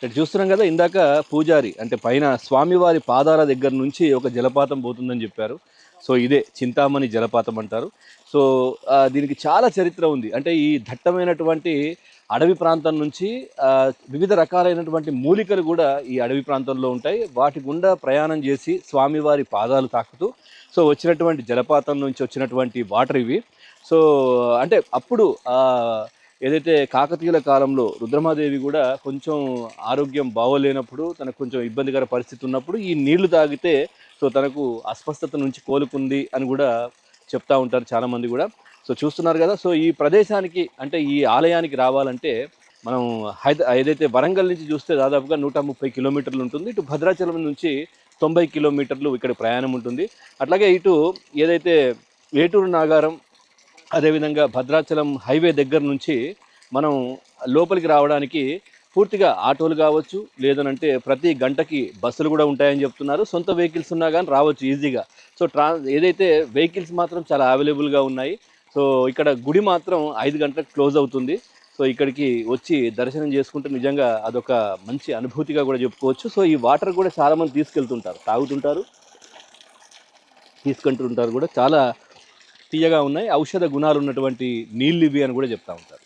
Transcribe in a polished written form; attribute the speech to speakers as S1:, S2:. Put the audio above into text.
S1: ఇక్కడ చూస్తున్నాం కదా, ఇందాక పూజారి అంటే పైన స్వామివారి పాదాల దగ్గర నుంచి ఒక జలపాతం పోతుందని చెప్పారు. సో ఇదే చింతామణి జలపాతం అంటారు. సో దీనికి చాలా చరిత్ర ఉంది. అంటే ఈ దట్టమైనటువంటి అడవి ప్రాంతం నుంచి వివిధ రకాలైనటువంటి మూలికలు కూడా ఈ అడవి ప్రాంతంలో ఉంటాయి. వాటి గుండా ప్రయాణం చేసి స్వామివారి పాదాలు తాకుతూ సో వచ్చినటువంటి జలపాతం నుంచి వచ్చినటువంటి వాటర్ ఇవి. సో అంటే అప్పుడు ఏదైతే కాకతీయుల కాలంలో రుద్రమాదేవి కూడా కొంచెం ఆరోగ్యం బాగోలేనప్పుడు, తనకు కొంచెం ఇబ్బందికర పరిస్థితి ఉన్నప్పుడు ఈ నీళ్లు తాగితే సో తనకు అస్వస్థత నుంచి కోలుకుంది అని కూడా చెప్తా ఉంటారు చాలామంది కూడా. సో చూస్తున్నారు కదా, సో ఈ ప్రదేశానికి అంటే ఈ ఆలయానికి రావాలంటే మనం ఏదైతే వరంగల్ నుంచి చూస్తే దాదాపుగా 130 కిలోమీటర్లు ఉంటుంది. ఇటు భద్రాచలం నుంచి 90 కిలోమీటర్లు ఇక్కడ ప్రయాణం ఉంటుంది. అట్లాగే ఇటు ఏదైతే ఏటూరు నాగారం, అదేవిధంగా భద్రాచలం హైవే దగ్గర నుంచి మనం లోపలికి రావడానికి పూర్తిగా ఆటోలు కావచ్చు, లేదనంటే ప్రతి గంటకి బస్సులు కూడా ఉంటాయని చెప్తున్నారు. సొంత వెహికల్స్ ఉన్నా కానీ రావచ్చు ఈజీగా. సో ఏదైతే వెహికల్స్ మాత్రం చాలా అవైలబుల్గా ఉన్నాయి. సో ఇక్కడ గుడి మాత్రం 5 గంటలకు క్లోజ్ అవుతుంది. సో ఇక్కడికి వచ్చి దర్శనం చేసుకుంటే నిజంగా అదొక మంచి అనుభూతిగా కూడా చెప్పుకోవచ్చు. సో ఈ వాటర్ కూడా చాలామంది తీసుకెళ్తుంటారు, తాగుతుంటారు, తీసుకుంటుంటారు కూడా. చాలా తీయగా ఉన్నాయి, ఔషధ గుణాలు ఉన్నటువంటి నీళ్ళు ఇవి అని కూడా చెప్తా ఉంటారు.